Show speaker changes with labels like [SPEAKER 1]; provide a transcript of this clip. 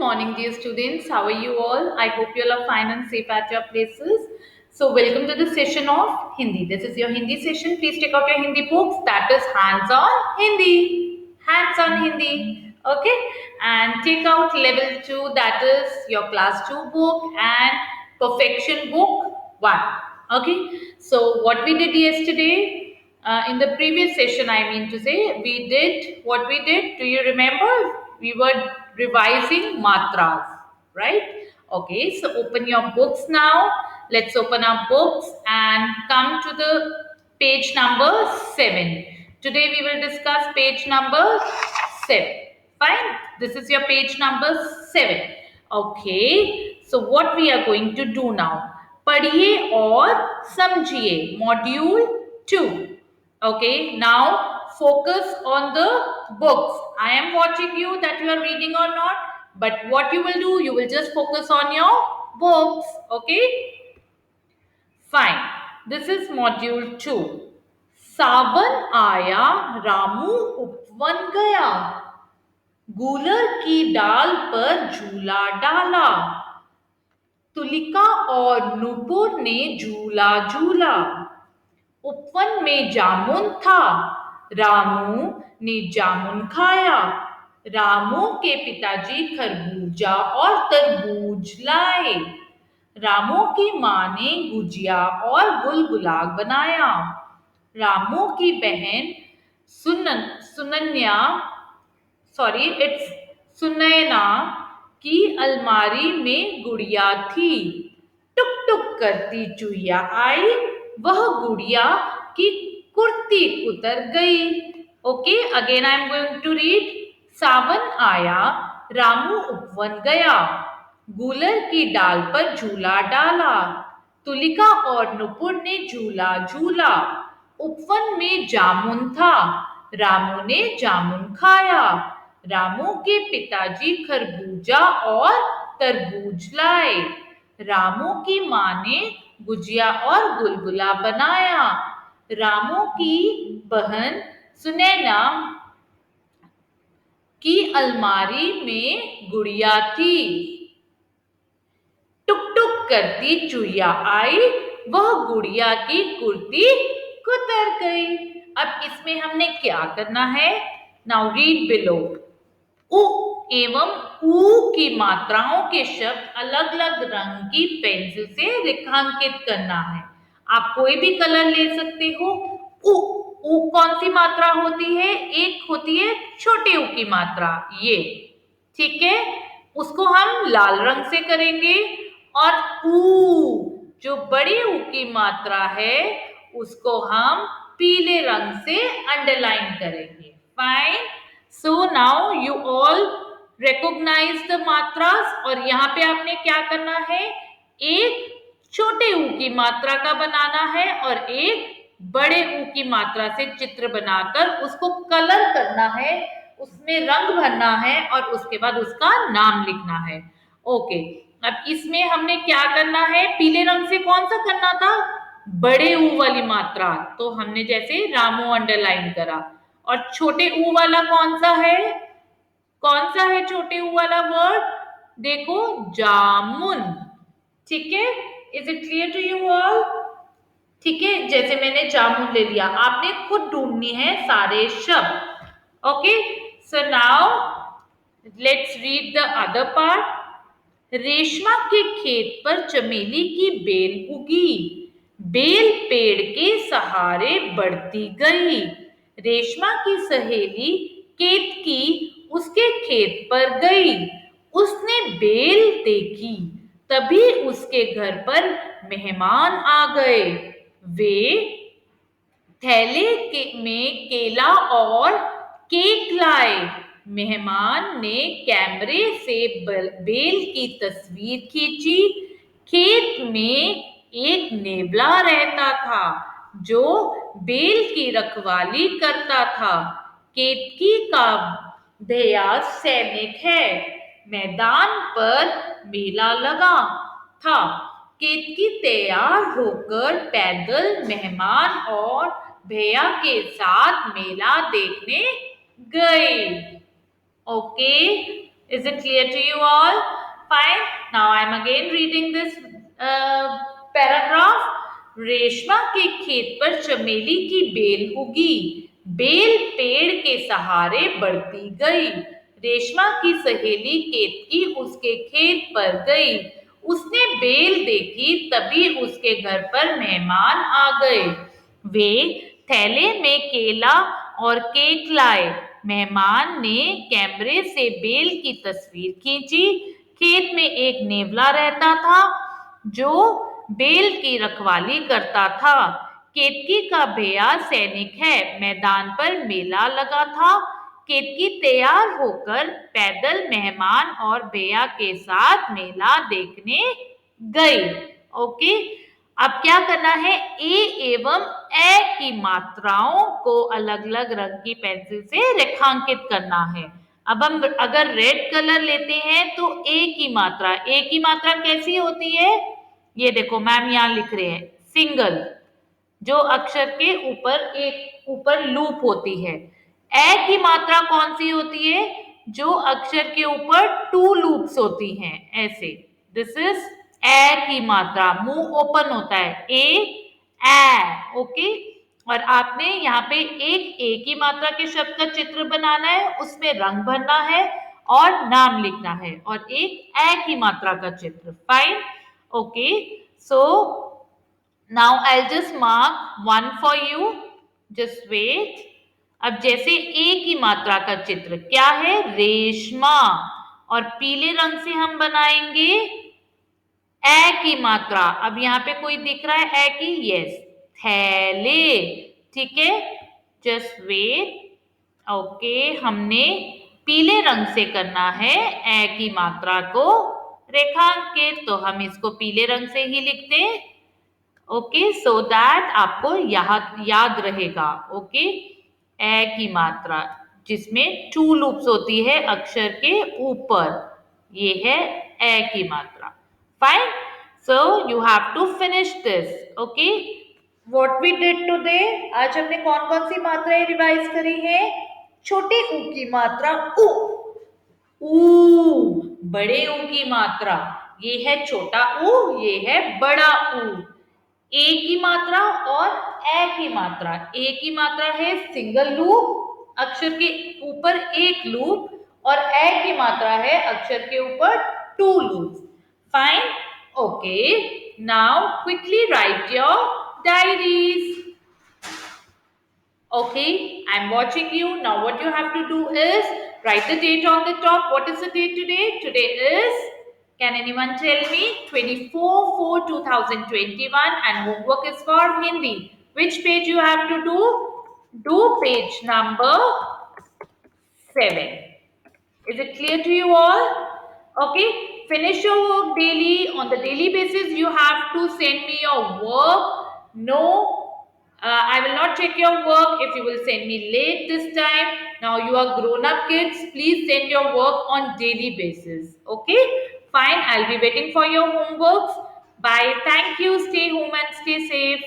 [SPEAKER 1] morning, dear students. How are you all? I hope you all are fine and safe at your places. So, welcome to the session of Hindi. This is your Hindi session. Please take out your Hindi books. That is hands on Hindi. Hands on Hindi. Okay. And take out level 2. That is your class 2 book and perfection book 1. Okay. So, what we did yesterday? In the previous session, I mean to say, we did what we did. Do you remember? We were revising matras, right? Okay, so open your books now. Let's open our books and come to the page number 7. Today we will discuss page number 7. Fine, this is your page number 7. Okay, so what we are going to do now? पढ़िए और समझिए module 2. Okay, now focus on the books. I am watching you that you are reading or not, but what you will do, you will just focus on your books. Okay, fine. This is module 2. सावन आया रामू उपवन गया, गूलर की डाल पर झूला डाला, तुलिका और नुपुर ने झूला झूला, उपवन में जामुन था, रामू ने जामुन खाया, रामू के पिताजी खरबूजा और तरबूज लाए, रामू की माँ ने गुजिया और गुलगुला बनाया, रामू की बहन सुनैना की अलमारी में गुड़िया थी, टुक टुक करती चुहिया आई, वह गुड़िया की कुर्ती उतर गई. Okay, again I am going to read. सावन आया रामू उपवन गया, गूलर की डाल पर झूला डाला, तुलिका और नुपुर ने झूला झूला, उपवन में जामुन था, रामू ने जामुन खाया, रामू के पिताजी खरबूजा और तरबूज लाए, रामू की माँ ने गुजिया और गुलगुला बनाया, रामू की बहन सुनैना की अलमारी में गुड़िया थी, टुक टुक करती चुहिया आई, वह गुड़िया की कुर्ती कुतर गई. अब इसमें हमने क्या करना है? Now read below. उ एवं ऊ की मात्राओं के शब्द अलग अलग रंग की पेंसिल से रेखांकित करना है. आप कोई भी कलर ले सकते हो. उ कौन सी मात्रा होती है? एक होती है छोटे ऊ की मात्रा, ये, ठीक है, उसको हम लाल रंग से करेंगे, और ऊ जो बड़ी ऊ की मात्रा है उसको हम पीले रंग से अंडरलाइन करेंगे. Fine. So now you all recognize the matras. और यहाँ पे आपने क्या करना है? एक छोटे ऊ की मात्रा का बनाना है और एक बड़े ऊ की मात्रा से चित्र बनाकर उसको कलर करना है, उसमें रंग भरना है और उसके बाद उसका नाम लिखना है. ओके, अब इसमें हमने क्या करना है? पीले रंग से कौन सा करना था? बड़े ऊ वाली मात्रा. तो हमने जैसे रामू अंडरलाइन करा. और छोटे ऊ वाला कौन सा है? कौन सा है छोटे ऊ वाला वर्ड? देखो, जामुन. ठीक है, is it clear to you all? ठीक है, जैसे मैंने जामुन ले लिया, आपने खुद ढूंढनी है सारे शब्द. Okay, so now let's read the other part. Reshma के खेत पर चमेली की बेल उगी, बेल पेड़ के सहारे बढ़ती गई, रेशमा की सहेली केतकी उसके खेत पर गई, उसने बेल देखी, तभी उसके घर पर मेहमान आ गए, वे में केला और केक लाए, मेहमान ने कैमरे से बेल की तस्वीर खींची, खेत में एक नेवला रहता था जो बेल की रखवाली करता था, केतकी का भैया सैनिक है, मैदान पर मेला लगा था, केतकी तैयार होकर पैदल मेहमान और भैया के साथ मेला देखने गई. Okay, Is it clear to you all? Fine. Now I am again reading this paragraph. Reshma के खेत पर चमेली की बेल उगी, बेल पेड़ के सहारे बढ़ती गई। रेशमा की सहेली केतकी उसके खेत पर गई। उसने बेल देखी, तभी उसके घर पर मेहमान आ गए। वे थैले में केला और केक लाए। मेहमान ने कैमरे से बेल की तस्वीर खींची। खेत में एक नेवला रहता था जो बेल की रखवाली करता था। केतकी का भैया सैनिक है। मैदान पर मेला लगा था। केतकी तैयार होकर पैदल मेहमान और भैया के साथ मेला देखने गई। ओके, अब क्या करना है, ए एवं ए की मात्राओं को अलग अलग रंग की पेंसिल से रेखांकित करना है। अब हम अगर रेड कलर लेते हैं तो ए की मात्रा कैसी होती है, ये देखो मैम यहाँ लिख रहे हैं, सिंगल, जो अक्षर के ऊपर लूप होती है। ए की मात्रा कौन सी होती है, जो अक्षर के ऊपर टू लूप्स होती हैं, ऐसे। दिस इज ए की मात्रा, मुंह ओपन होता है, ए, ओके। और आपने यहाँ पे एक ए की मात्रा के शब्द का चित्र बनाना है, उसमें रंग भरना है और नाम लिखना है, और एक ए की मात्रा का चित्र। Fine, okay. So now I'll just mark one for you, just wait। अब जैसे ए की मात्रा का चित्र क्या है, रेशमा, और पीले रंग से हम बनाएंगे ए की मात्रा। अब यहाँ पे कोई दिख रहा है ए की, यस, थैले, ठीक है, जस्ट वेट। ओके, हमने पीले रंग से करना है ए की मात्रा को रेखांकित, तो हम इसको पीले रंग से ही लिखते हैं। ओके, सो दैट आपको याद रहेगा। ओके, ए की मात्रा जिसमें टू लूप्स होती है अक्षर के ऊपर, ये है ए की मात्रा। Fine, so you have to finish this. Okay, what we did today, आज हमने कौन कौन सी मात्राएं रिवाइज करी है। छोटी ऊ की मात्रा ऊ, बड़े ऊ की मात्रा, ये है छोटा ऊ, ये है बड़ा ऊ। ए की मात्रा और ए की मात्रा, ए की मात्रा है सिंगल लूप, अक्षर के ऊपर एक लूप, और ए की मात्रा है अक्षर के ऊपर two loop. Fine, okay, now quickly write your diaries. Okay, I'm watching you. Now what you have to do is write the date on the top. What is the date today? Today is, can anyone tell me? 24/4/2021, and homework is for Hindi. Which page you have to do? Do page number 7. Is it clear to you all? Okay, finish your work daily. On the daily basis, you have to send me your work. No, I will not check your work if you will send me late this time. Now you are grown up kids. Please send your work on daily basis. Okay, fine. I'll be waiting for your homeworks. Bye. Thank you. Stay home and stay safe.